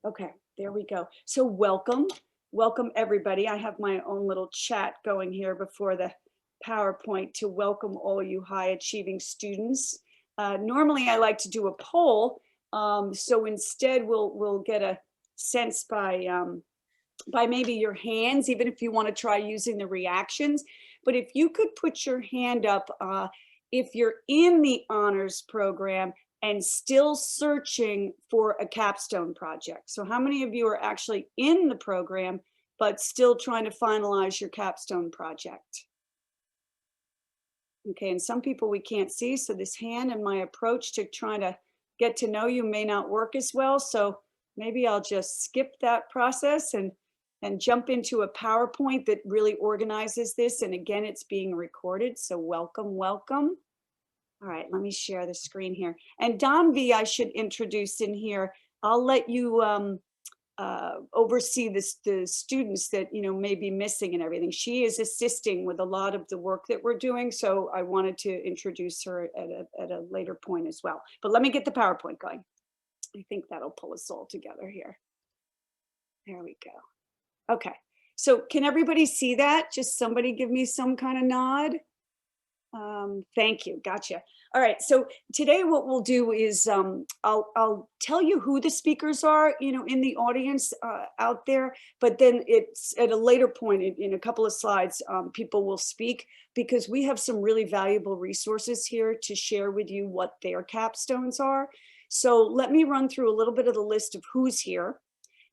Okay, there we go. So welcome everybody. I have my own little chat going here before the PowerPoint to welcome all you high achieving students. Normally I like to do a poll, so instead we'll get a sense by maybe your hands, even if you want to try using the reactions. But if you could put your hand up, if you're in the honors program and still searching for a capstone project. So how many of you are actually in the program, but still trying to finalize your capstone project? Okay, and some people we can't see, so this hand and my approach to trying to get to know you may not work as well. So maybe I'll just skip that process and jump into a PowerPoint that really organizes this. And again, it's being recorded. So welcome. All right, let me share the screen here. And Don V, I should introduce in here. I'll let you oversee the students that may be missing and everything. She is assisting with a lot of the work that we're doing, so I wanted to introduce her at a later point as well. But let me get the PowerPoint going. I think that'll pull us all together here. There we go. Okay, so can everybody see that? Just somebody give me some kind of nod. Thank you. Gotcha. All right. So today what we'll do is I'll tell you who the speakers are, in the audience out there, but then it's at a later point in a couple of slides, people will speak because we have some really valuable resources here to share with you what their capstones are. So let me run through a little bit of the list of who's here.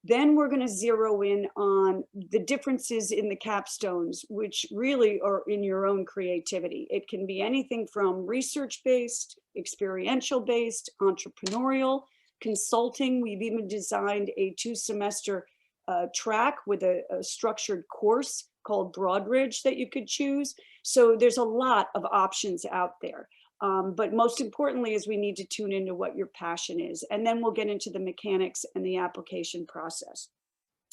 Then we're going to zero in on the differences in the capstones, which really are in your own creativity. It can be anything from research-based, experiential-based, entrepreneurial, consulting. We've even designed a 2-semester track with a structured course called Broadridge that you could choose. So there's a lot of options out there. But most importantly is we need to tune into what your passion is. And then we'll get into the mechanics and the application process.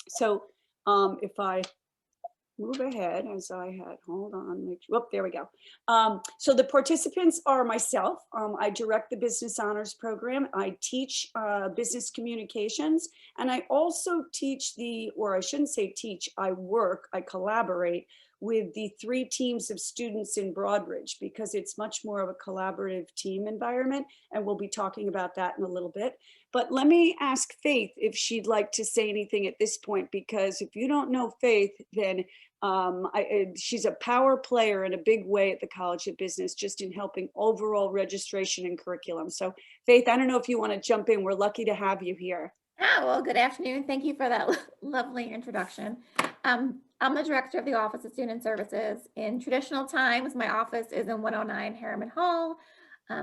So if I move ahead as I had, hold on, there we go. So the participants are myself. I direct the Business Honors Program. I teach business communications, and I also teach or I shouldn't say teach, I collaborate with the 3 teams of students in Broadridge because it's much more of a collaborative team environment. And we'll be talking about that in a little bit. But let me ask Faith if she'd like to say anything at this point, because if you don't know Faith, then she's a power player in a big way at the College of Business, just in helping overall registration and curriculum. So Faith, I don't know if you want to jump in. We're lucky to have you here. Oh, well, good afternoon. Thank you for that lovely introduction. I'm the director of the Office of Student Services. In traditional times, my office is in 109 Harriman Hall.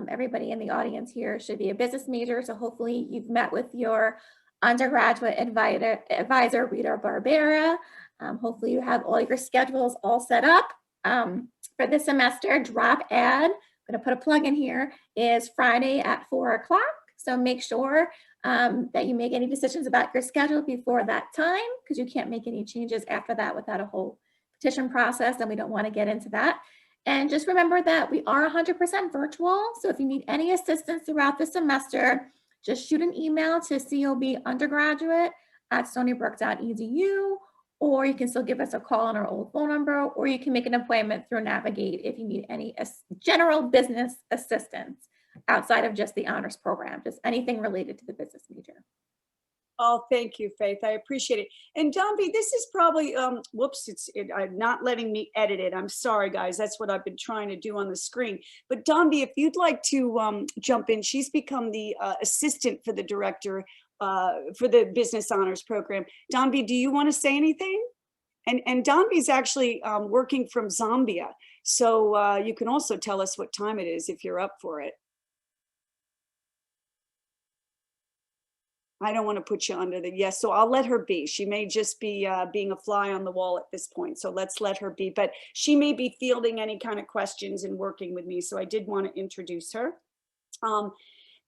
Everybody in the audience here should be a business major, so hopefully you've met with your undergraduate advisor, Rita Barbera. Hopefully you have all your schedules all set up. For this semester, drop ad, I'm going to put a plug in here, is Friday at 4 o'clock. So make sure that you make any decisions about your schedule before that time, because you can't make any changes after that without a whole petition process, and we don't want to get into that. And just remember that we are 100% virtual. So if you need any assistance throughout the semester, just shoot an email to cobundergraduate@stonybrook.edu, or you can still give us a call on our old phone number, or you can make an appointment through Navigate if you need any general business assistance outside of just the honors program, just anything related to the business major. Oh, thank you, Faith. I appreciate it. And Donby, this is probably, whoops, I'm not letting me edit it. I'm sorry, guys. That's what I've been trying to do on the screen. But Donby, if you'd like to jump in, she's become the assistant for the director for the Business Honors Program. Donby, do you want to say anything? And Donby's actually working from Zambia. So you can also tell us what time it is if you're up for it. I don't want to put you under the yes, so I'll let her be. She may just be being a fly on the wall at this point, so let's let her be. But she may be fielding any kind of questions and working with me, so I did want to introduce her.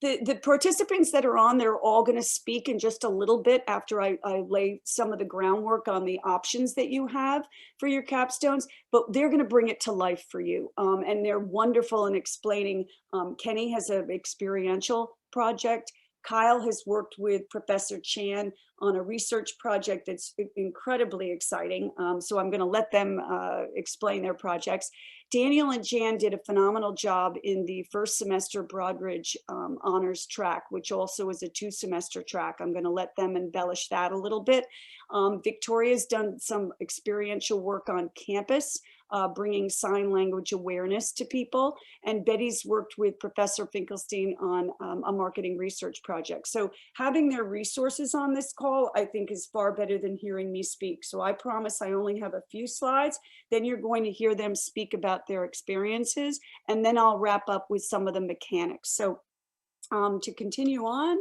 The participants that are on, they're all going to speak in just a little bit after I lay some of the groundwork on the options that you have for your capstones, but they're going to bring it to life for you. And they're wonderful in explaining. Kenny has an experiential project. Kyle has worked with Professor Chan on a research project that's incredibly exciting. So I'm going to let them explain their projects. Daniel and Jan did a phenomenal job in the first semester Broadridge honors track, which also is a 2-semester track. I'm going to let them embellish that a little bit. Victoria's done some experiential work on campus, bringing sign language awareness to people. And Betty's worked with Professor Finkelstein on a marketing research project. So having their resources on this call, I think, is far better than hearing me speak. So I promise I only have a few slides. Then you're going to hear them speak about their experiences. And then I'll wrap up with some of the mechanics. So to continue on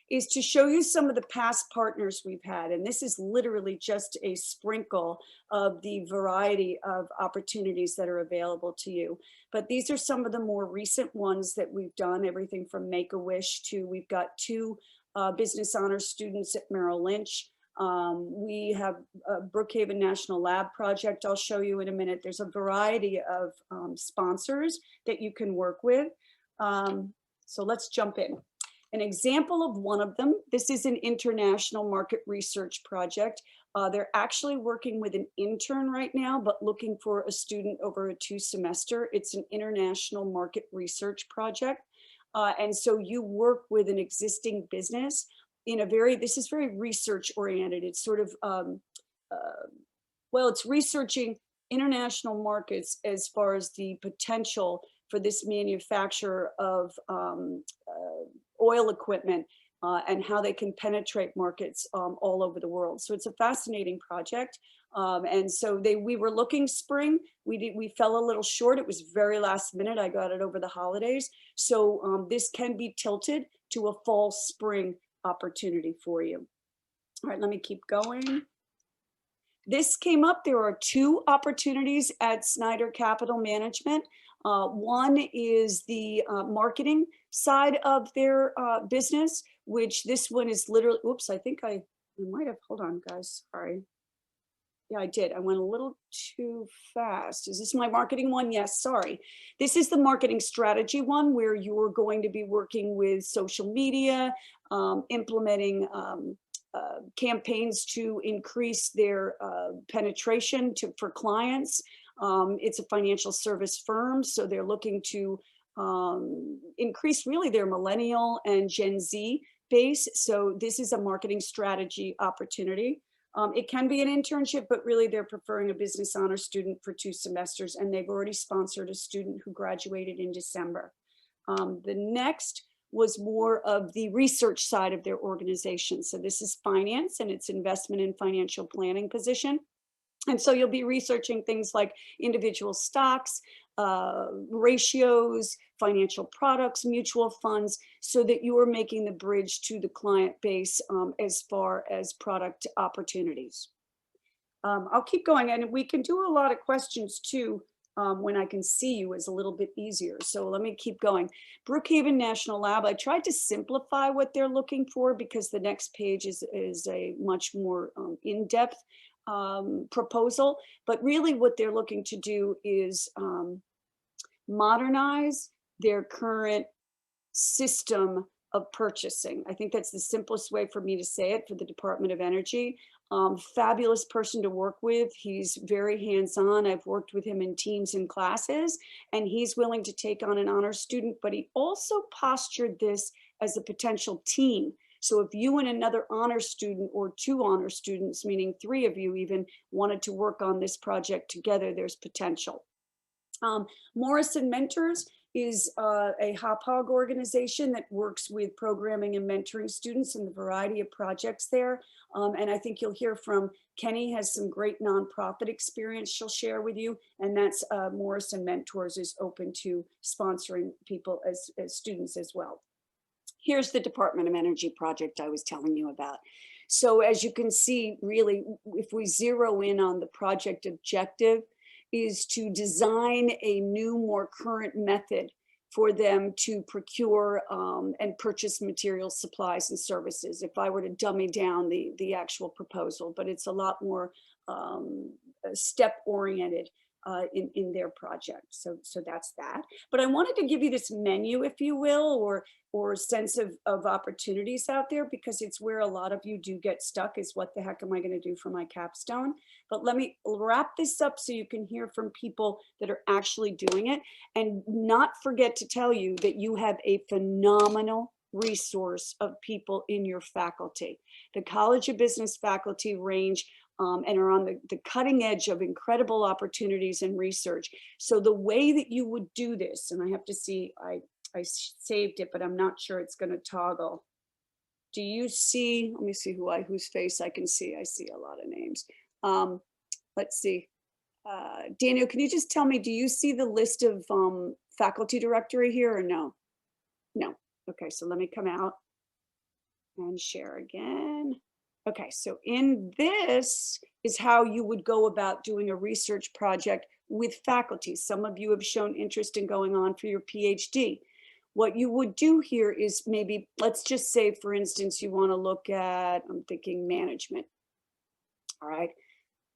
is to show you some of the past partners we've had. And this is literally just a sprinkle of the variety of opportunities that are available to you. But these are some of the more recent ones that we've done, everything from Make-A-Wish to, we've got 2 business honors students at Merrill Lynch. We have a Brookhaven National Lab project I'll show you in a minute. There's a variety of sponsors that you can work with. So let's jump in. An example of one of them, this is an international market research project. They're actually working with an intern right now, but looking for a student over a 2-semester. It's an international market research project. And so you work with an existing business in a this is very research oriented. It's sort of, well, it's researching international markets as far as the potential for this manufacturer of oil equipment and how they can penetrate markets all over the world. So it's a fascinating project. And so we were looking spring. We fell a little short. It was very last minute. I got it over the holidays. So this can be tilted to a fall spring opportunity for you. All right, let me keep going. This came up. There are 2 opportunities at Snyder Capital Management. One is the marketing side of their business, which this one is literally, oops, I think I might have, hold on guys, sorry. Yeah, I did. I went a little too fast. Is this my marketing one? Yes, sorry. This is the marketing strategy one where you're going to be working with social media, implementing campaigns to increase their penetration for clients. It's a financial service firm, so they're looking to increase really their millennial and Gen Z base. So this is a marketing strategy opportunity. It can be an internship, but really they're preferring a business honor student for 2 semesters, and they've already sponsored a student who graduated in December. The next was more of the research side of their organization. So this is finance, and it's investment in financial planning position. And so you'll be researching things like individual stocks, ratios, financial products, mutual funds, so that you are making the bridge to the client base as far as product opportunities. I'll keep going, and we can do a lot of questions too when I can see you is a little bit easier. So let me keep going. Brookhaven National Lab, I tried to simplify what they're looking for because the next page is a much more in-depth proposal, but really what they're looking to do is modernize their current system of purchasing. I think that's the simplest way for me to say it for the Department of Energy. Fabulous person to work with. He's very hands-on. I've worked with him in teams and classes, and he's willing to take on an honor student, but he also postured this as a potential team. So if you and another honor student or 2 honor students, meaning 3 of you even, wanted to work on this project together, there's potential. Morrison Mentors is a Hop Hog organization that works with programming and mentoring students in the variety of projects there. And I think you'll hear from Kenny has some great nonprofit experience she'll share with you. And that's Morrison Mentors is open to sponsoring people as students as well. Here's the Department of Energy project I was telling you about. So as you can see, really, if we zero in on the project objective, is to design a new, more current method for them to procure and purchase materials, supplies, and services. If I were to dummy down the actual proposal, but it's a lot more step-oriented in their project. So that's that. But I wanted to give you this menu, if you will, or a sense of opportunities out there, because it's where a lot of you do get stuck is what the heck am I going to do for my capstone? But let me wrap this up so you can hear from people that are actually doing it, and not forget to tell you that you have a phenomenal resource of people in your faculty. The College of Business faculty range and are on the cutting edge of incredible opportunities and research. So the way that you would do this, and I have to see, I saved it, but I'm not sure it's going to toggle. Do you see, let me see whose face I can see. I see a lot of names. Let's see. Daniel, can you just tell me, do you see the list of faculty directory here or no? No. Okay, so let me come out and share again. Okay, so in this is how you would go about doing a research project with faculty. Some of you have shown interest in going on for your PhD. What you would do here is maybe, let's just say, for instance, you want to look at, I'm thinking management. All right.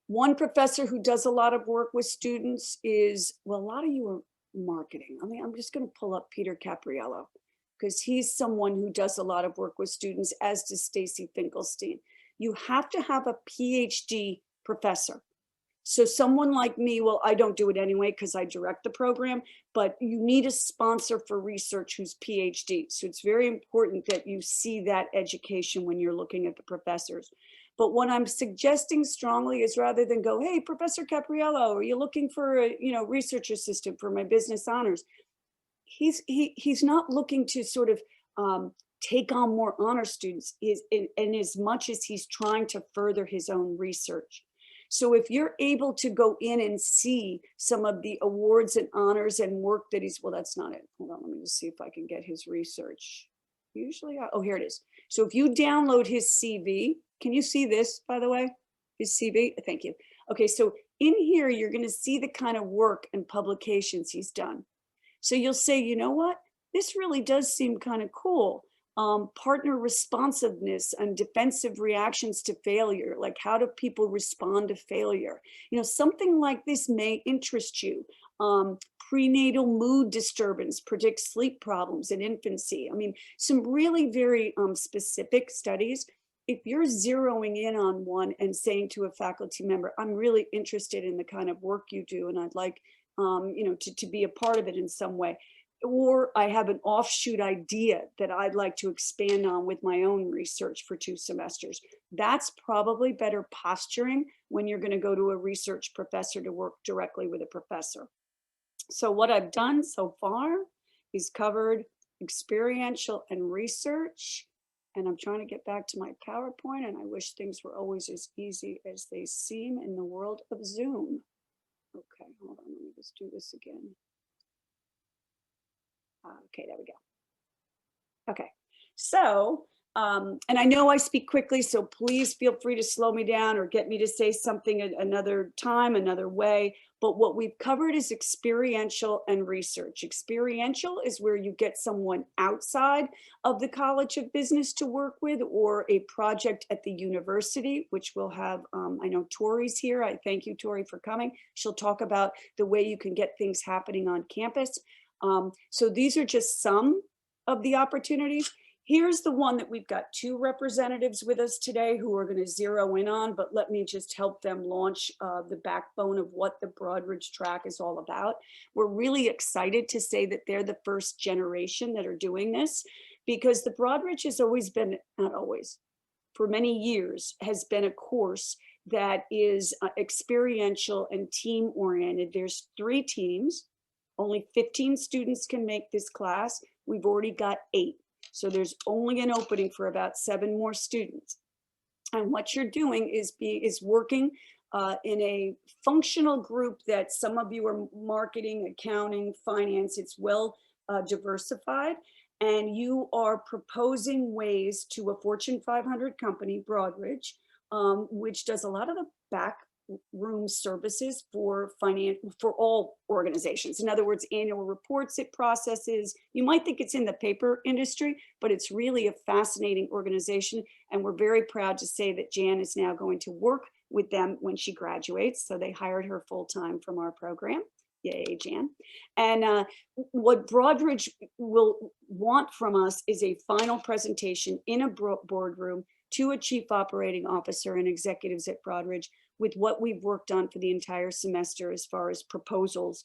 One professor who does a lot of work with students is, well, a lot of you are marketing. I mean, I'm just going to pull up Peter Capriello because he's someone who does a lot of work with students, as does Stacy Finkelstein. You have to have a PhD professor. So someone like me, well, I don't do it anyway because I direct the program, but you need a sponsor for research who's PhD. So it's very important that you see that education when you're looking at the professors. But what I'm suggesting strongly is, rather than go, hey, Professor Capriello, are you looking for a research assistant for my business honors? He's not looking to sort of take on more honor students, in as much as he's trying to further his own research. So if you're able to go in and see some of the awards and honors and work that he's, well, that's not it. Hold on, let me just see if I can get his research. Usually, oh, here it is. So if you download his CV, can you see this, by the way? His CV, thank you. Okay, so in here, you're gonna see the kind of work and publications he's done. So you'll say, you know what? This really does seem kind of cool. Partner responsiveness and defensive reactions to failure. Like, how do people respond to failure? Something like this may interest you. Prenatal mood disturbance predicts sleep problems in infancy. I mean, some really very specific studies. If you're zeroing in on one and saying to a faculty member, I'm really interested in the kind of work you do, and I'd like to be a part of it in some way. Or I have an offshoot idea that I'd like to expand on with my own research for 2 semesters. That's probably better posturing when you're going to go to a research professor to work directly with a professor. So what I've done so far is covered experiential and research. And I'm trying to get back to my PowerPoint, and I wish things were always as easy as they seem in the world of Zoom. Okay, hold on, let me just do this again. Okay, there we go. Okay, so, and I know I speak quickly, so please feel free to slow me down or get me to say something another time, another way. But what we've covered is experiential and research. Experiential is where you get someone outside of the College of Business to work with, or a project at the university, which we'll have, I know Tori's here. I thank you, Tori, for coming. She'll talk about the way you can get things happening on campus. So these are just some of the opportunities. Here's the one that we've got 2 representatives with us today who are going to zero in on, but let me just help them launch the backbone of what the Broadridge track is all about. We're really excited to say that they're the first generation that are doing this, because the Broadridge has always been, not always, for many years, has been a course that is experiential and team oriented. There's 3 teams. Only 15 students can make this class. We've already got 8. So there's only an opening for about 7 more students. And what you're doing is working in a functional group that some of you are marketing, accounting, finance. It's well diversified. And you are proposing ways to a Fortune 500 company, Broadridge, which does a lot of the back room services for all organizations. In other words, annual reports it processes. You might think it's in the paper industry, but it's really a fascinating organization. And we're very proud to say that Jan is now going to work with them when she graduates. So they hired her full time from our program. Yay, Jan. And what Broadridge will want from us is a final presentation in a boardroom to a chief operating officer and executives at Broadridge with what we've worked on for the entire semester as far as proposals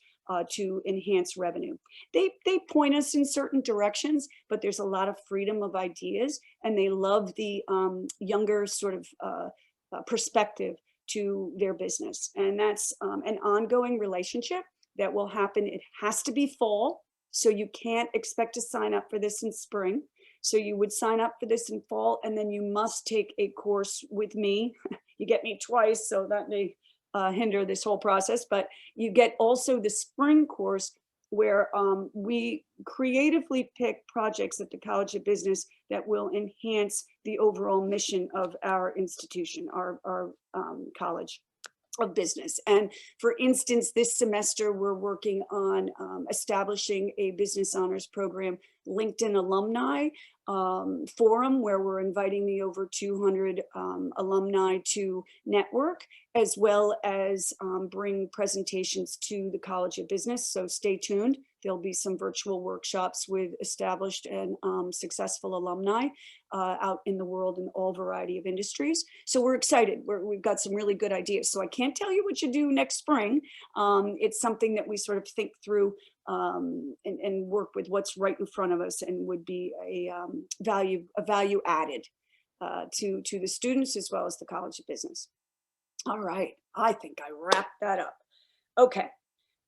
to enhance revenue. They point us in certain directions, but there's a lot of freedom of ideas, and they love the younger sort of perspective to their business. And that's an ongoing relationship that will happen. It has to be fall, so you can't expect to sign up for this in spring. So you would sign up for this in fall, and then you must take a course with me. You get me twice, so that may hinder this whole process, but you get also the spring course where we creatively pick projects at the College of Business that will enhance the overall mission of our institution, our College of Business. And for instance, this semester, we're working on establishing a business honors program, LinkedIn alumni forum, where we're inviting the over 200 alumni to network, as well as bring presentations to the College of Business. So stay tuned. There'll be some virtual workshops with established and successful alumni out in the world in all variety of industries. So we're excited. We've got some really good ideas. So I can't tell you what you do next spring. It's something that we sort of think through and work with what's right in front of us, and would be a value added to the students as well as the College of Business. All right, I think I wrapped that up. Okay,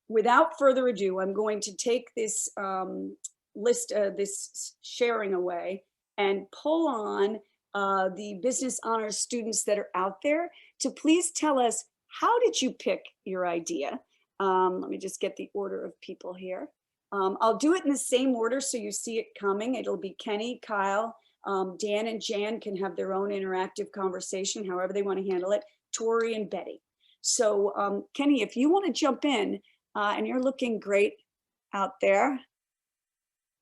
without further ado, I'm going to take this list, this sharing away, and pull on the business honors students that are out there to please tell us, how did you pick your idea? Let me just get the order of people here. I'll do it in the same order so you see it coming. It'll be Kenny, Kyle, Dan and Jan can have their own interactive conversation, however they want to handle it, Tori and Betty. So Kenny, if you want to jump in, and you're looking great out there,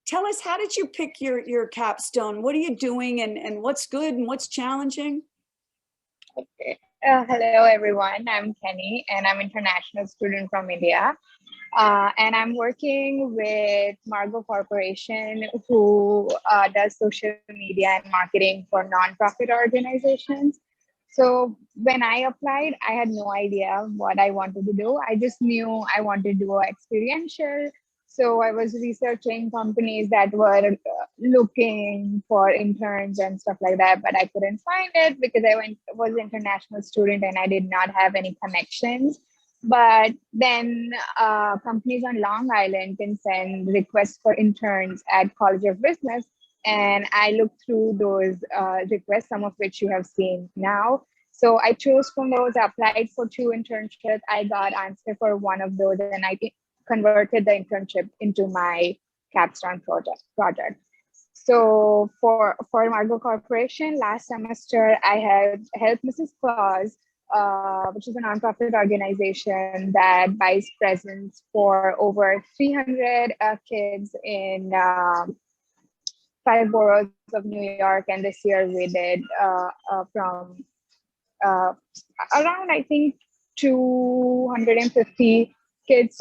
tell us, how did you pick your capstone? What are you doing, and what's good and what's challenging? Okay. Hello, everyone. I'm Kenny, and I'm an international student from India. And I'm working with Margo Corporation, who does social media and marketing for nonprofit organizations. So when I applied, I had no idea what I wanted to do. I just knew I wanted to do experiential. So I was researching companies that were looking for interns and stuff like that, but I couldn't find it because was an international student and I did not have any connections. But then companies on Long Island can send requests for interns at College of Business. And I looked through those requests, some of which you have seen now. So I chose from those, applied for 2 internships. I got answer for one of those, and I converted the internship into my Capstone project. So for Margo Corporation, last semester, I had helped Mrs. Claus, which is a nonprofit organization that buys presents for over 300 kids in 5 boroughs of New York. And this year we did from around, I think, 250 kids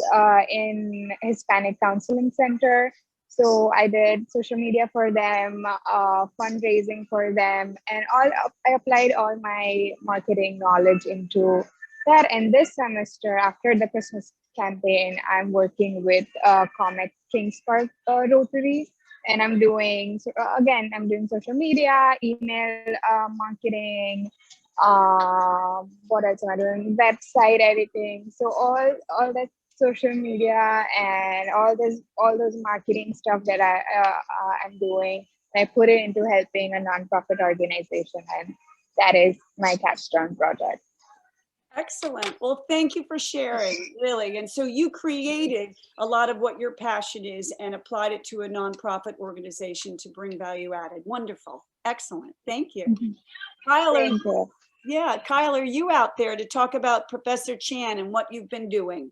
in Hispanic Counseling Center. So I did social media for them, fundraising for them, and I applied all my marketing knowledge into that. And this semester, after the Christmas campaign, I'm working with Comic Kings Park Rotary, and I'm doing social media, email marketing. What else am I doing? Website editing. So all that social media and all those marketing stuff that I'm doing, I put it into helping a nonprofit organization, and that is my Capstone project. Excellent. Well, thank you for sharing, really. And so you created a lot of what your passion is and applied it to a nonprofit organization to bring value added. Wonderful. Excellent. Thank you. Kyle, Kyle, are you out there to talk about Professor Chan and what you've been doing?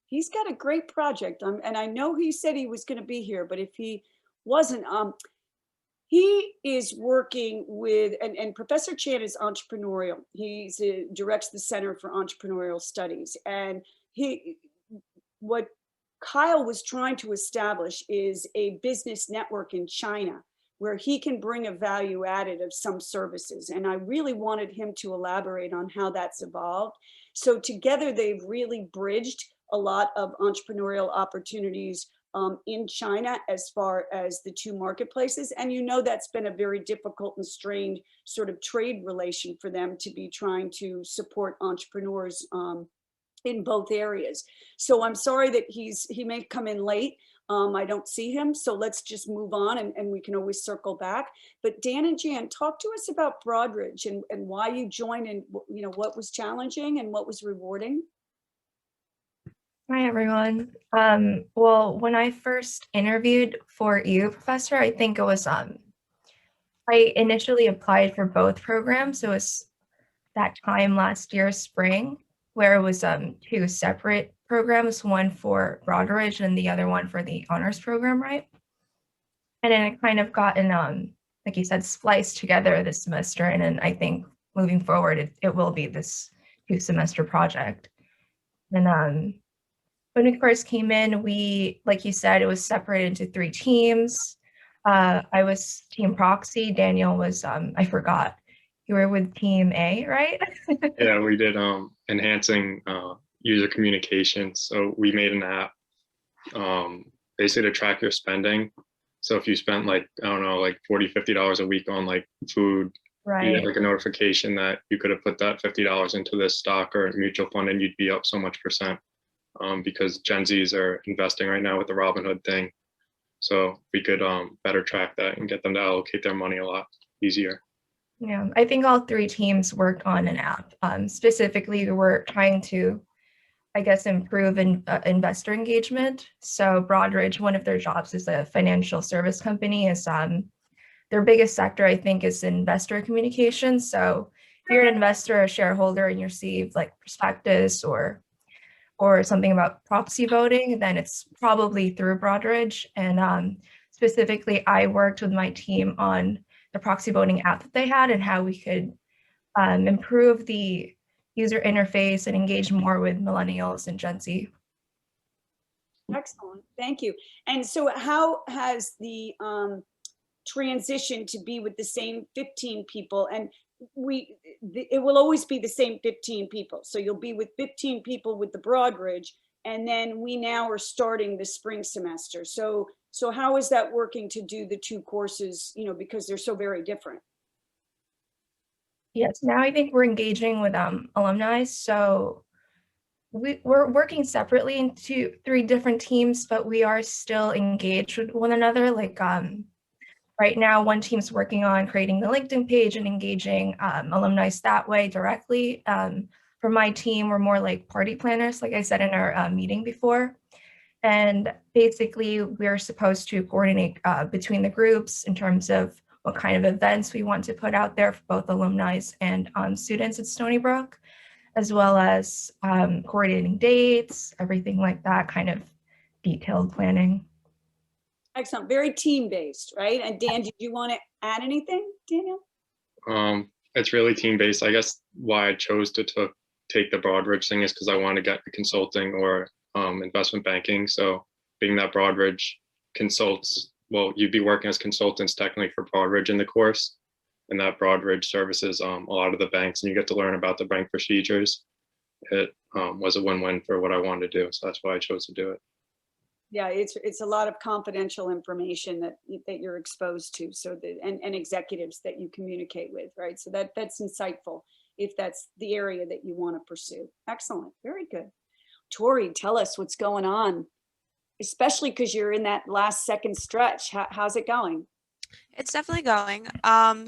He's got a great project, and I know he said he was going to be here, but if he wasn't, He is working with, and Professor Chan is entrepreneurial. He's directs the Center for Entrepreneurial Studies, and he what Kyle was trying to establish is a business network in China where he can bring a value added of some services. And I really wanted him to elaborate on how that's evolved. So together they've really bridged a lot of entrepreneurial opportunities in China as far as the two marketplaces. And you know that's been a very difficult and strained sort of trade relation for them to be trying to support entrepreneurs in both areas. So I'm sorry that he may come in late. I don't see him, so let's just move on and we can always circle back. But Dan and Jan, talk to us about Broadridge and why you joined and what was challenging and what was rewarding. Hi, everyone. Well, when I first interviewed for you, Professor, I think it was, I initially applied for both programs. So it was that time last year, spring, where it was two separate programs, one for Broadridge and the other one for the honors program, right? And then it kind of gotten, like you said, spliced together this semester. And then I think moving forward, it will be this 2-semester project. And when we first came in, like you said, it was separated into 3 teams. I was team proxy. Daniel was, I forgot, you were with team A, right? Yeah, we did enhancing user communication. So we made an app basically to track your spending. So if you spent like, I don't know, like $40, $50 a week on like food, you Right. get like a notification that you could have put that $50 into this stock or mutual fund and you'd be up so much percent. Because Gen Zs are investing right now with the Robinhood thing. So we could better track that and get them to allocate their money a lot easier. Yeah, I think all 3 teams worked on an app. Specifically, we're trying to, I guess, improve investor engagement. So Broadridge, one of their jobs is a financial service company, is their biggest sector, I think, is investor communication. So if you're an investor or shareholder and you receive like prospectus or something about proxy voting, then it's probably through Broadridge. And specifically, I worked with my team on the proxy voting app that they had and how we could improve the user interface and engage more with millennials and Gen Z. Excellent, thank you. And so how has the transition to be with the same 15 people, and it will always be the same 15 people. So you'll be with 15 people with the Broadridge, and then we now are starting the spring semester. So how is that working to do the 2 courses, because they're so very different? Yes, now I think we're engaging with alumni. So we're working separately into 3 different teams, but we are still engaged with one another. Like right now, one team's working on creating the LinkedIn page and engaging alumni that way directly. For my team, we're more like party planners, like I said in our meeting before. And basically, we're supposed to coordinate between the groups in terms of what kind of events we want to put out there for both alumni and students at Stony Brook, as well as coordinating dates, everything like that, kind of detailed planning. Excellent, very team-based, right? And Dan, did you want to add anything, Daniel? It's really team-based. I guess why I chose to take the Broadridge thing is because I want to get the consulting or investment banking. So being that Broadridge consults, well, you'd be working as consultants technically for Broadridge in the course, and that Broadridge services a lot of the banks, and you get to learn about the bank procedures. It was a win-win for what I wanted to do, so that's why I chose to do it. Yeah, it's a lot of confidential information that you're exposed to, so and executives that you communicate with, right? So that's insightful if that's the area that you want to pursue. Excellent, very good. Tori, tell us what's going on, especially because you're in that last second stretch. How's it going? It's definitely going.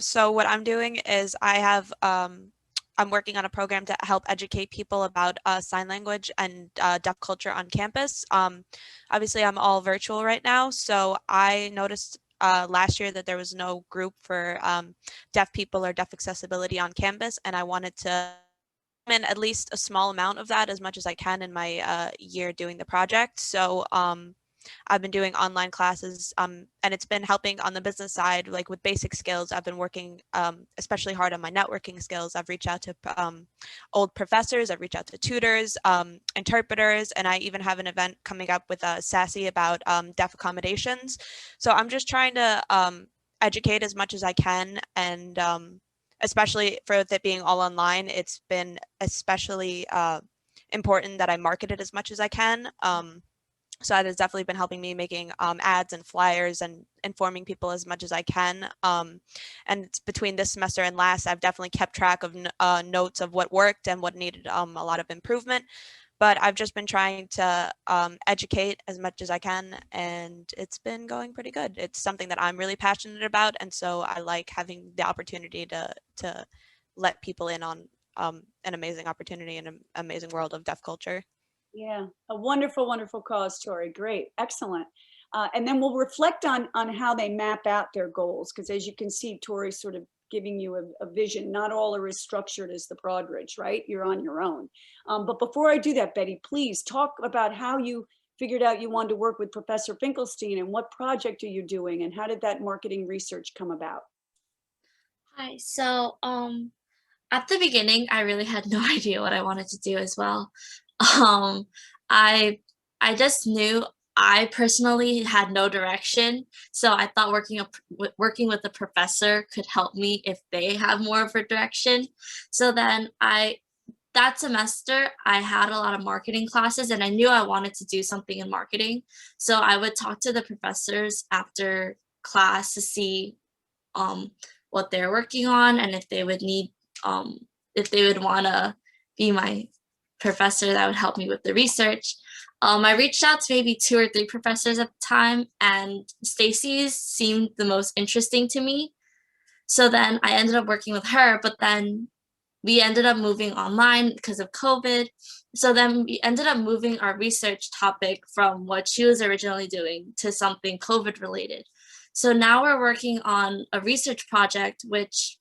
So what I'm doing is I'm working on a program to help educate people about sign language and deaf culture on campus. Obviously, I'm all virtual right now, so I noticed last year that there was no group for deaf people or deaf accessibility on campus, and I wanted to in at least a small amount of that as much as I can in my year doing the project. So I've been doing online classes, and it's been helping on the business side, like with basic skills. I've been working especially hard on my networking skills. I've reached out to old professors, I've reached out to tutors, interpreters, and I even have an event coming up with Sassy about deaf accommodations. So I'm just trying to educate as much as I can, and especially for it being all online, it's been especially important that I market it as much as I can. So that has definitely been helping me making ads and flyers and informing people as much as I can. And it's between this semester and last, I've definitely kept track of notes of what worked and what needed a lot of improvement. But I've just been trying to educate as much as I can, and it's been going pretty good. It's something that I'm really passionate about, and so I like having the opportunity to let people in on an amazing opportunity in an amazing world of deaf culture. Yeah, a wonderful, wonderful cause, Tori. Great, excellent. And then we'll reflect on how they map out their goals, because as you can see, Tori's sort of giving you a vision. Not all are as structured as the Broadridge, right? You're on your own. But before I do that, Betty, please talk about how you figured out you wanted to work with Professor Finkelstein, and what project are you doing, and how did that marketing research come about? Hi. So, at the beginning, I really had no idea what I wanted to do as well. Um, I I just knew I personally had no direction, so I thought working with a professor could help me if they have more of a direction. So then that semester I had a lot of marketing classes and I knew I wanted to do something in marketing. So I would talk to the professors after class to see um, what they're working on and if they would want to be my professor that would help me with the research. I reached out to maybe 2 or 3 professors at the time, and Stacy's seemed the most interesting to me. So then I ended up working with her, but then we ended up moving online because of COVID. So then we ended up moving our research topic from what she was originally doing to something COVID related. So now we're working on a research project, which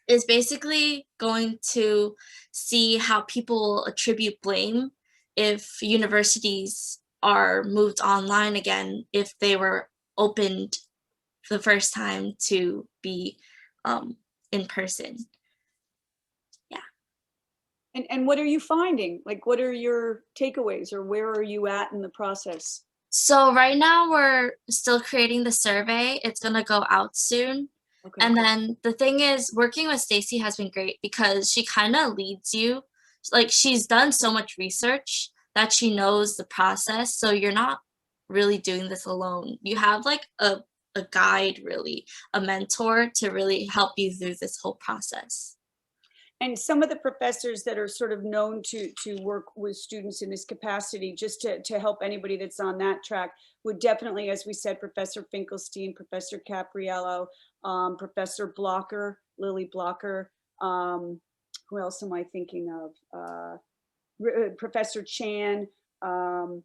is basically going to see how people will attribute blame if universities are moved online again, if they were opened the first time to be in person. Yeah. And what are you finding? Like, what are your takeaways, or where are you at in the process? So right now we're still creating the survey. It's gonna go out soon. Okay. And then the thing is, working with Stacy has been great because she kind of leads you. Like, she's done so much research that she knows the process. So you're not really doing this alone. You have like a guide, really, a mentor to really help you through this whole process. And some of the professors that are sort of known to work with students in this capacity, just to help anybody that's on that track, would definitely, as we said, Professor Finkelstein, Professor Capriello, Professor Blocker, Lily Blocker. Who else am I thinking of? Professor Chan. You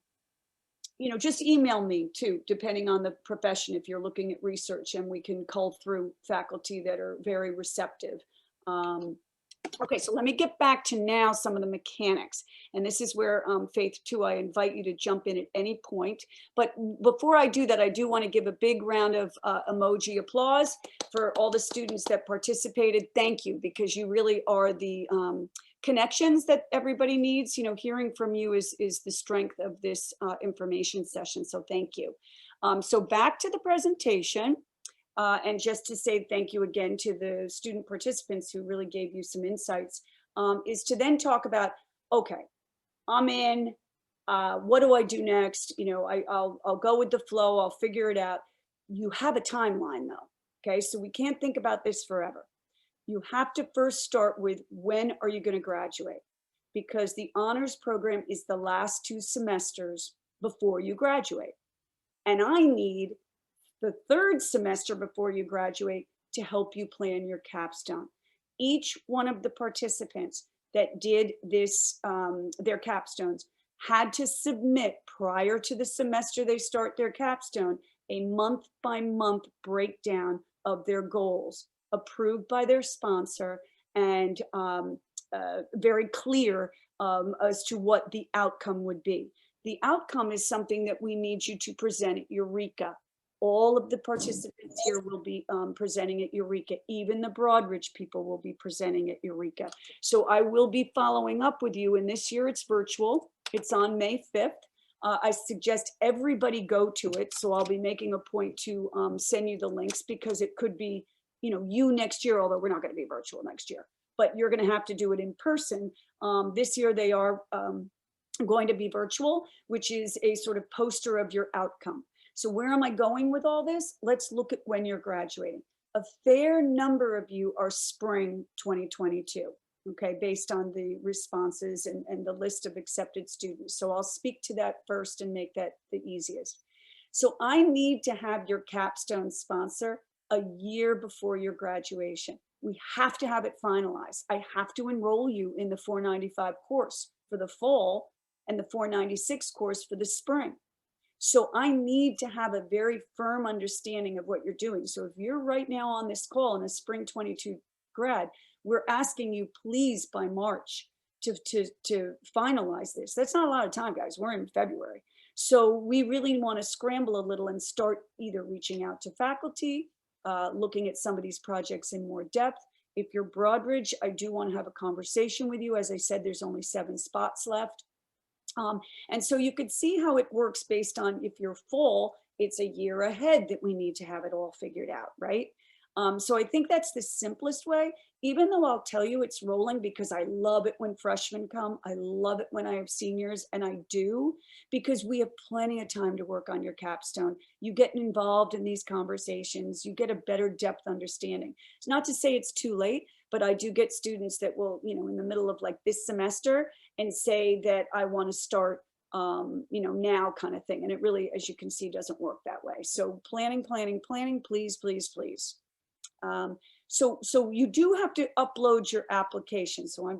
know, just email me too, depending on the profession, if you're looking at research, and we can cull through faculty that are very receptive. Okay, so let me get back to now some of the mechanics. And this is where, Faith, too, I invite you to jump in at any point. But before I do that, I do want to give a big round of emoji applause for all the students that participated. Thank you, because you really are the connections that everybody needs. You know, hearing from you is the strength of this information session. So thank you. So back to the presentation. And just to say thank you again to the student participants who really gave you some insights, is to then talk about, okay, I'm in, what do I do next? You know, I'll go with the flow, I'll figure it out. You have a timeline though, okay? So we can't think about this forever. You have to first start with, when are you gonna graduate? Because the honors program is the last 2 semesters before you graduate. And I need the 3rd semester before you graduate to help you plan your capstone. Each one of the participants that did this, their capstones, had to submit prior to the semester they start their capstone, a month-by-month breakdown of their goals, approved by their sponsor, and very clear as to what the outcome would be. The outcome is something that we need you to present at Eureka. All of the participants here will be presenting at Eureka. Even the Broadridge people will be presenting at Eureka. So I will be following up with you, and this year it's virtual. It's on May 5th. I suggest everybody go to it. So I'll be making a point to send you the links, because it could be, you next year, although we're not going to be virtual next year, but you're going to have to do it in person. This year they are going to be virtual, which is a sort of poster of your outcome. So where am I going with all this? Let's look at when you're graduating. A fair number of you are spring 2022. Okay, based on the responses and the list of accepted students. So I'll speak to that first and make that the easiest. So I need to have your capstone sponsor a year before your graduation. We have to have it finalized. I have to enroll you in the 495 course for the fall and the 496 course for the spring. So I need to have a very firm understanding of what you're doing. So if you're right now on this call in a spring 22 grad, we're asking you please by March to finalize this. That's not a lot of time, guys. We're in February. So we really want to scramble a little and start either reaching out to faculty, looking at some of these projects in more depth. If you're Broadridge, I do want to have a conversation with you. As I said, there's only 7 spots left. And so you could see how it works based on if you're full, it's a year ahead that we need to have it all figured out, right? So I think that's the simplest way, even though I'll tell you it's rolling, because I love it when freshmen come. I love it when I have seniors, and I do, because we have plenty of time to work on your capstone. You get involved in these conversations, you get a better depth understanding. It's not to say it's too late, but I do get students that will, in the middle of like this semester and say that I want to start now kind of thing. And it really, as you can see, doesn't work that way. So planning, please, please, please. So you do have to upload your application. So I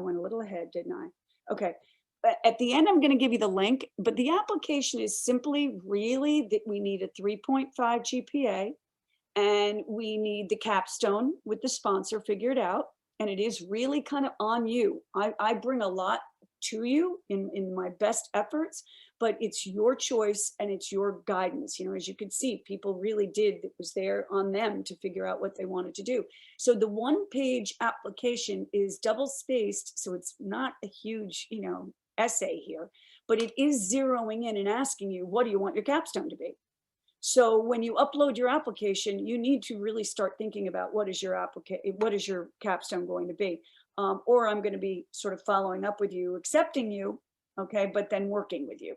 went a little ahead, didn't I? Okay. But at the end, I'm going to give you the link, but the application is simply really that we need a 3.5 GPA and we need the capstone with the sponsor figured out. And it is really kind of on you. I bring a lot to you in my best efforts, but it's your choice and it's your guidance. As you can see, people really did, it was there on them to figure out what they wanted to do. So the 1-page application is double spaced. So it's not a huge, essay here, but it is zeroing in and asking you, what do you want your capstone to be? So when you upload your application, you need to really start thinking about what is your capstone going to be? Or I'm going to be sort of following up with you, accepting you, okay, but then working with you.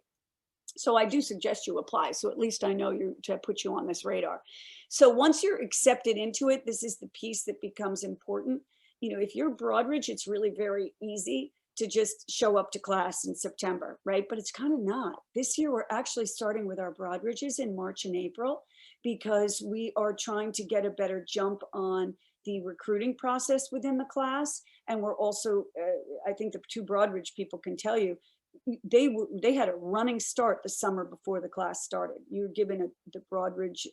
So I do suggest you apply. So at least I know to put you on this radar. So once you're accepted into it, this is the piece that becomes important. If you're Broadridge, it's really very easy to just show up to class in September, right? But it's kind of not. This year, we're actually starting with our Broadridges in March and April, because we are trying to get a better jump on the recruiting process within the class. And we're also, I think the 2 Broadridge people can tell you, they had a running start the summer before the class started. You're given the Broadridge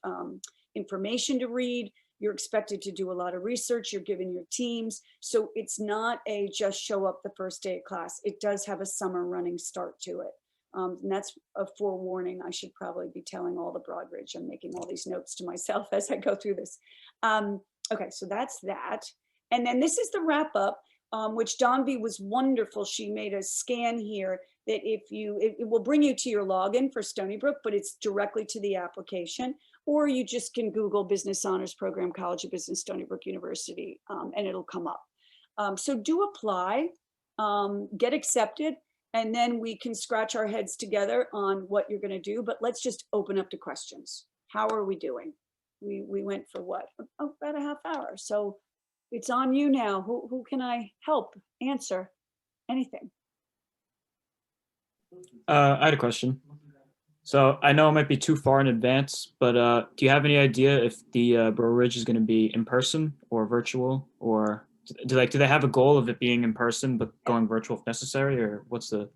information to read. You're expected to do a lot of research. You're given your teams. So it's not a just show up the first day of class. It does have a summer running start to it. And that's a forewarning. I should probably be telling all the Broadridge. I'm making all these notes to myself as I go through this. Okay, so that's that. And then this is the wrap up, which Donby was wonderful. She made a scan here that it will bring you to your login for Stony Brook, but it's directly to the application. Or you just can Google Business Honors Program, College of Business, Stony Brook University, and it'll come up. So do apply, get accepted, and then we can scratch our heads together on what you're gonna do, but let's just open up to questions. How are we doing? We went for what? Oh, about a half hour. So it's on you now. Who can I help answer anything? I had a question. So I know it might be too far in advance, but do you have any idea if the Broadridge is going to be in person or virtual, or do they have a goal of it being in person but going virtual if necessary, or what's the?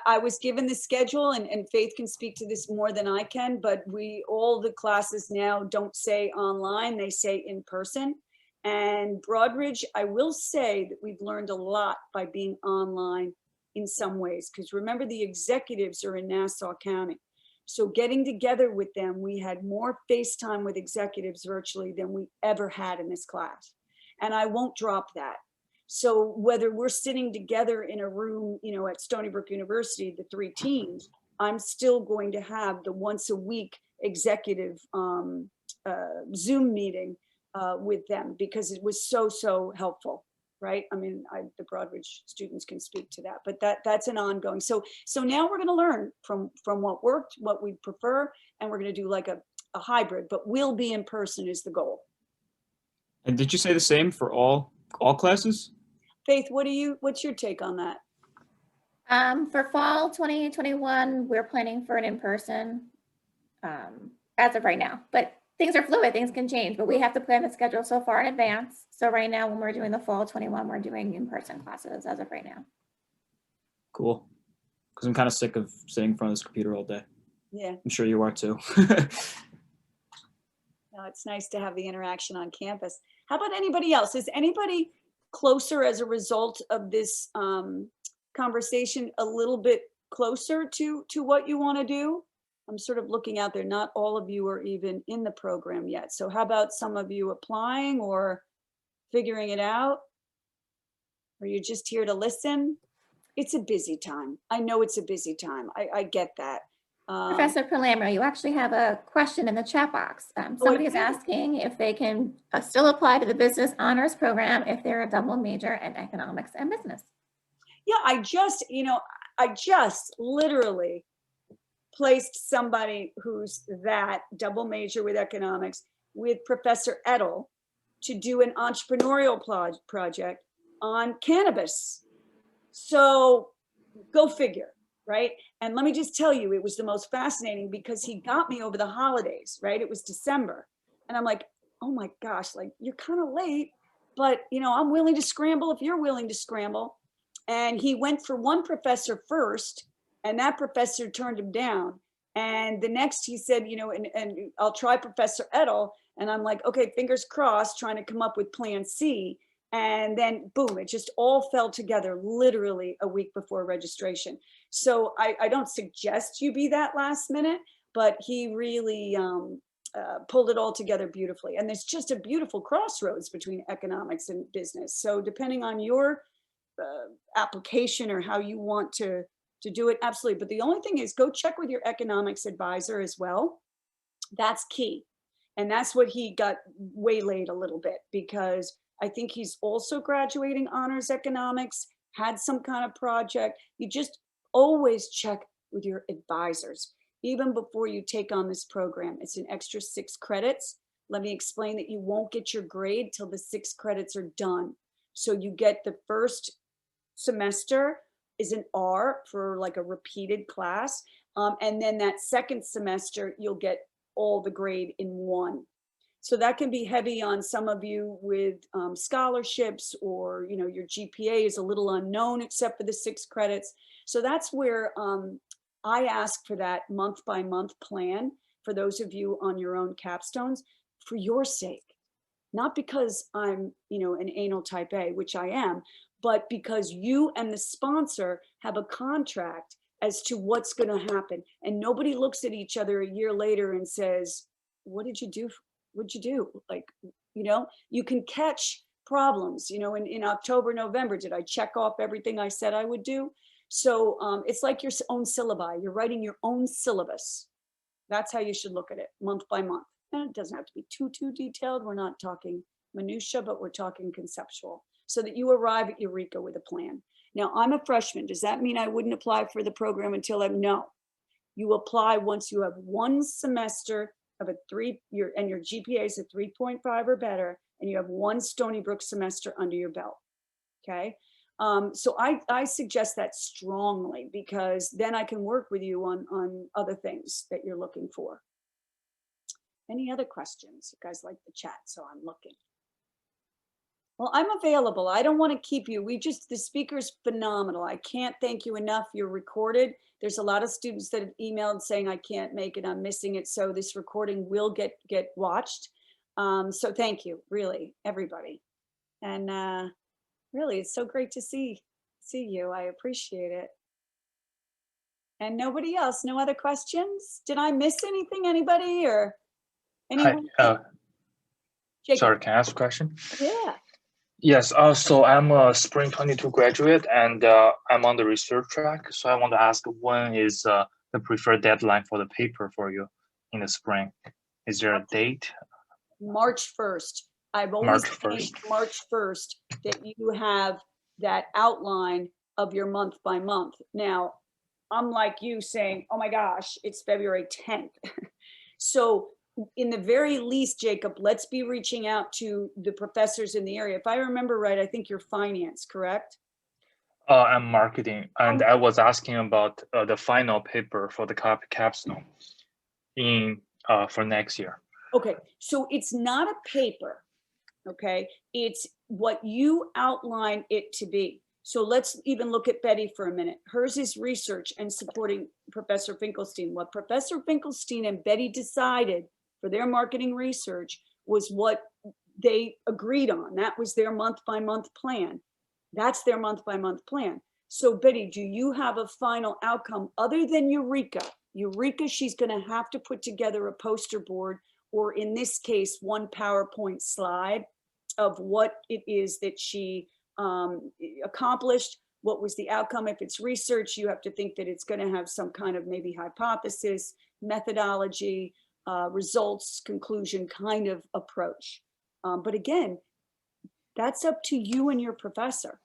I was given the schedule, and Faith can speak to this more than I can, but all the classes now don't say online, they say in person. And Broadridge, I will say that we've learned a lot by being online in some ways, because remember the executives are in Nassau County. So getting together with them, we had more FaceTime with executives virtually than we ever had in this class. And I won't drop that. So whether we're sitting together in a room, you know, at Stony Brook University, the 3 teams, I'm still going to have the once a week executive Zoom meeting with them, because it was so helpful, right? I mean, the Broadridge students can speak to that, but that's an ongoing. So now we're going to learn from what worked, what we prefer, and we're going to do like a hybrid, but we'll be in person is the goal. And did you say the same for all classes? Faith, what's your take on that? For fall 2021, we're planning for an in-person as of right now, but things are fluid, things can change, but we have to plan the schedule so far in advance. So right now, when we're doing the fall 21, we're doing in-person classes as of right now. Cool. Because I'm kind of sick of sitting in front of this computer all day. Yeah. I'm sure you are too. No, it's nice to have the interaction on campus. How about anybody else? Is anybody closer as a result of this conversation, a little bit closer to what you want to do? I'm sort of looking out there. Not all of you are even in the program yet. So how about some of you applying or figuring it out? Or you're just here to listen? It's a busy time. I know it's a busy time. I get that. Professor Palermo, you actually have a question in the chat box. Somebody is asking if they can still apply to the business honors program if they're a double major in economics and business. Yeah, I just literally placed somebody who's that double major with economics with Professor Edel to do an entrepreneurial project on cannabis. So go figure, right? And let me just tell you, it was the most fascinating because he got me over the holidays, right? It was December. And I'm like, oh my gosh, like you're kind of late, but you know, I'm willing to scramble if you're willing to scramble. And he went for one professor first, and that professor turned him down. And the next he said, you know, and I'll try Professor Edel. And I'm like, okay, fingers crossed, trying to come up with plan C. And then boom, it just all fell together literally a week before registration. So I don't suggest you be that last minute, but he really pulled it all together beautifully. And there's just a beautiful crossroads between economics and business. So depending on your application or how you want to do it, absolutely. But the only thing is go check with your economics advisor as well. That's key. And that's what he got waylaid a little bit, because I think he's also graduating honors economics, had some kind of project. You just always check with your advisors, even before you take on this program. It's an extra 6 credits. Let me explain that you won't get your grade till the 6 credits are done. So you get the first semester is an R for like a repeated class. And then that second semester, you'll get all the grade in one. So that can be heavy on some of you with scholarships, or, you know, your GPA is a little unknown except for the 6 credits. So that's where I ask for that month by month plan for those of you on your own capstones, for your sake. Not because I'm, you know, an anal type A, which I am, but because you and the sponsor have a contract as to what's going to happen. And nobody looks at each other a year later and says, what did you do? What'd you do? Like, you know, you can catch problems, you know, in October, November, did I check off everything I said I would do? So it's like your own syllabi. You're writing your own syllabus. That's how you should look at it, month by month. And it doesn't have to be too detailed. We're not talking minutia, but we're talking conceptual, so that you arrive at Eureka with a plan. Now, I'm a freshman. Does that mean I wouldn't apply for the program until I'm? No. You apply once you have 1 semester of a 3, and your GPA is a 3.5 or better, and you have 1 Stony Brook semester under your belt. Okay. So I suggest that strongly, because then I can work with you on other things that you're looking for. Any other questions? You guys like the chat, so I'm looking. Well, I'm available. I don't want to keep you. The speaker's phenomenal. I can't thank you enough. You're recorded. There's a lot of students that have emailed saying I can't make it, I'm missing it. So this recording will get watched. So thank you, really, everybody. And really, it's so great to see see you. I appreciate it. And nobody else, no other questions? Did I miss anything, anybody or Hi, anyone? Jacob? sorry, can I ask a question? Yeah, Yes, so I'm a Spring 22 graduate and I'm on the research track. So I want to ask when is the preferred deadline for the paper for you in the spring? Is there a date? March 1st. I've always March made 1st. March 1st that you have that outline of your month by month. Now, I'm like you saying, oh my gosh, it's February 10th. So in the very least, Jacob, let's be reaching out to the professors in the area. If I remember right, I think you're finance, correct? I'm marketing, and I was asking about the final paper for the capstone in for next year. Okay, so it's not a paper, okay? It's what you outline it to be. So let's even look at Betty for a minute. Hers is research and supporting Professor Finkelstein. What Professor Finkelstein and Betty decided for their marketing research was what they agreed on. That was their month by month plan. That's their month by month plan. So Betty, do you have a final outcome other than Eureka? Eureka, she's gonna have to put together a poster board, or in this case, one PowerPoint slide of what it is that she accomplished, what was the outcome. If it's research, you have to think that it's going to have some kind of maybe hypothesis, methodology, results, conclusion kind of approach. But again, that's up to you and your professor.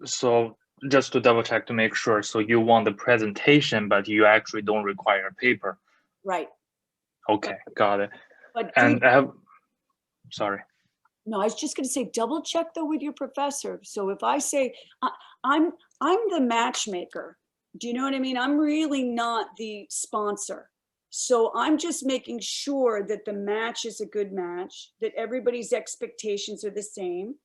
So just to double check to make sure, so you want the presentation, but you actually don't require a paper. Right. Okay, got it. But And I have, sorry. no, I was just going to say, double check though with your professor. So if I say, I'm the matchmaker, do you know what I mean? I'm really not the sponsor. So I'm just making sure that the match is a good match, that everybody's expectations are the same,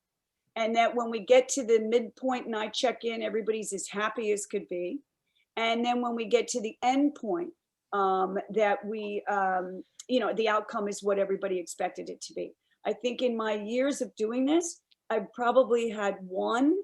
and that when we get to the midpoint and I check in, everybody's as happy as could be. And then when we get to the end point, that we, the outcome is what everybody expected it to be. I think in my years of doing this, I've probably had one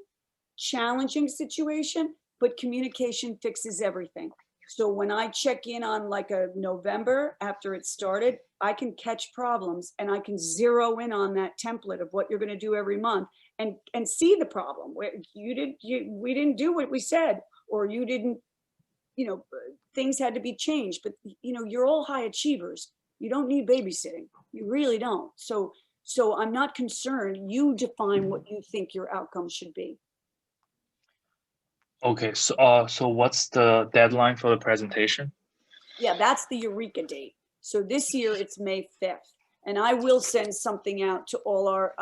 challenging situation, but communication fixes everything. So when I check in on like a November after it started, I can catch problems and I can zero in on that template of what you're going to do every month and see the problem where we didn't do what we said, or you didn't, things had to be changed. But you're all high achievers. You don't need babysitting. You really don't. So I'm not concerned. You define what you think your outcome should be. Okay, so what's the deadline for the presentation? Yeah, that's the Eureka date. So this year it's May 5th. And I will send something out to all our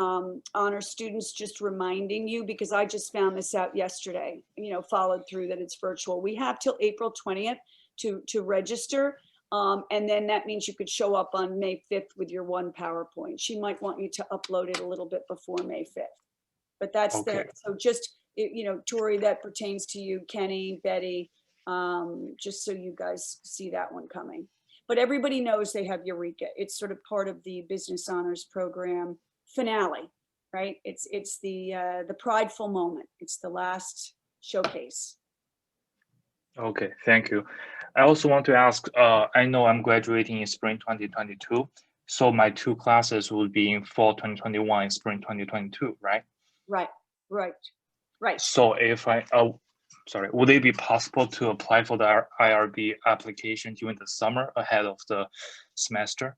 honor students, just reminding you, because I just found this out yesterday, followed through that it's virtual. We have till April 20th to register. And then that means you could show up on May 5th with your one PowerPoint. She might want you to upload it a little bit before May 5th. But that's Okay. so just, Tori, that pertains to you, Kenny, Betty, just so you guys see that one coming. But everybody knows they have Eureka. It's sort of part of the Business Honors Program finale, right? It's the prideful moment. It's the last showcase. Okay, thank you. I also want to ask, I know I'm graduating in spring 2022, so my two classes will be in fall 2021 and spring 2022, right? Right. So if sorry, would it be possible to apply for the IRB application during the summer ahead of the semester?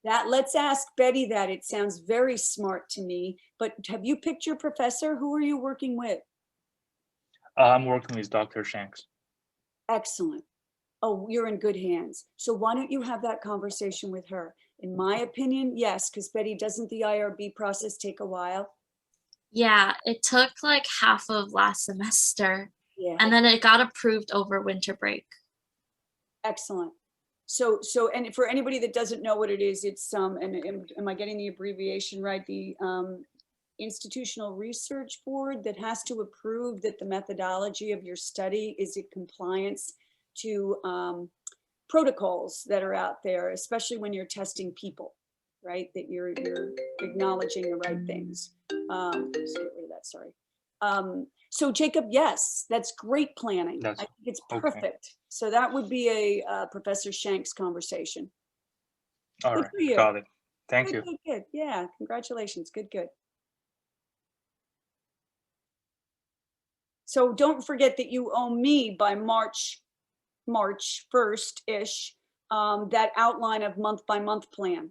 Let's ask Betty that. It sounds very smart to me, but have you picked your professor? Who are you working with? I'm working with Dr. Shanks. Excellent. Oh, you're in good hands. So why don't you have that conversation with her? In my opinion, yes, because Betty, doesn't the IRB process take a while? Yeah, it took like half of last semester, Yeah. and then it got approved over winter break. Excellent. So, and for anybody that doesn't know what it is, it's am I getting the abbreviation right? The Institutional Research Board that has to approve that the methodology of your study is in compliance to protocols that are out there, especially when you're testing people, right? That you're acknowledging the right things. Let's get rid of that, sorry. So Jacob, yes, that's great planning. I That's think it's okay. perfect. So that would be a Professor Shanks conversation. All Good right, for you. got it. Thank Good, you. good, good. Yeah, congratulations. Good, good. So don't forget that you owe me by March 1st-ish, that outline of month-by-month plan.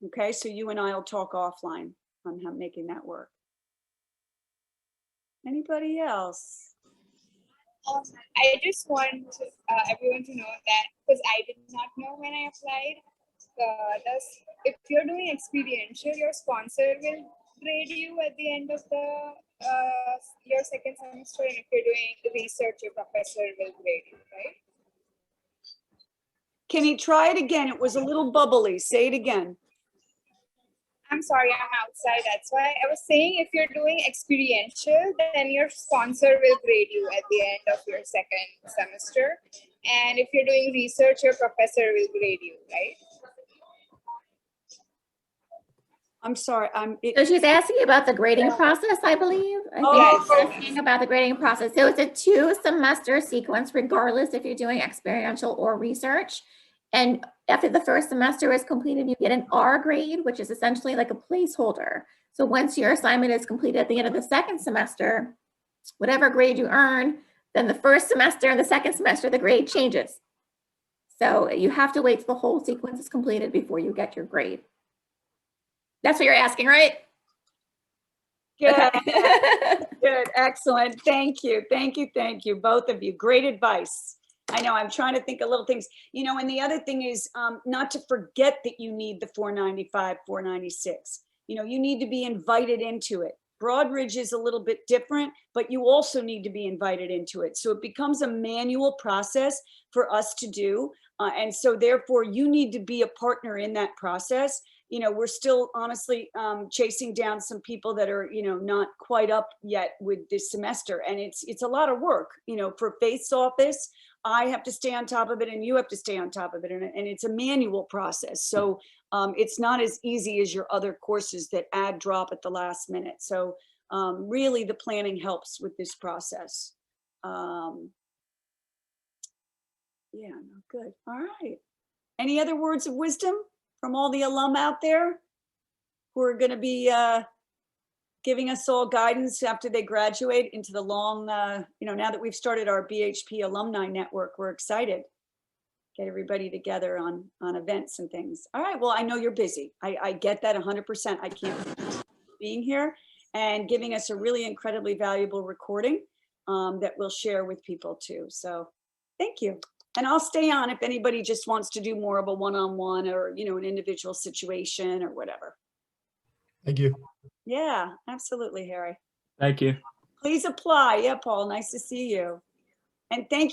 Okay, so you and I will talk offline on how making that work. Anybody else? I just want everyone to know that because I did not know when I applied. If you're doing experiential, your sponsor will grade you at the end of the your second semester, and if you're doing research, your professor will grade you, right? Can you try it again? It was a little bubbly. Say it again. I'm sorry, I'm outside. That's why I was saying if you're doing experiential, then your sponsor will grade you at the end of your second semester. And if you're doing research, your professor will grade you, right? I'm sorry. So she's asking about the grading process, I believe. I think she's asking about the grading process. So it's a 2-semester sequence, regardless if you're doing experiential or research. And after the first semester is completed, you get an R grade, which is essentially like a placeholder. So once your assignment is completed at the end of the second semester, whatever grade you earn, then the first semester and the second semester, the grade changes. So you have to wait till the whole sequence is completed before you get your grade. That's what you're asking, right? Good. Okay. Good. Excellent. Thank you. Thank you. Thank you. Both of you. Great advice. I know I'm trying to think of little things, and the other thing is not to forget that you need the 495, 496. You need to be invited into it. Broadridge is a little bit different, but you also need to be invited into it. So it becomes a manual process for us to do. And so therefore you need to be a partner in that process. We're still honestly chasing down some people that are, not quite up yet with this semester. And it's a lot of work, for Faith's office. I have to stay on top of it and you have to stay on top of it. And it's a manual process. So it's not as easy as your other courses that add drop at the last minute. So really the planning helps with this process. Yeah, no, good. All right. Any other words of wisdom from all the alum out there who are going to be giving us all guidance after they graduate into the long, now that we've started our BHP alumni network, we're excited. Get everybody together on events and things. All right, well, I know you're busy. I get that 100%. I can't being here and giving us a really incredibly valuable recording that we'll share with people too. So thank you. And I'll stay on if anybody just wants to do more of a one-on-one or, an individual situation or whatever. Thank you. Yeah, absolutely, Harry. Thank you. Please apply. Yeah, Paul, nice to see you. And thank you.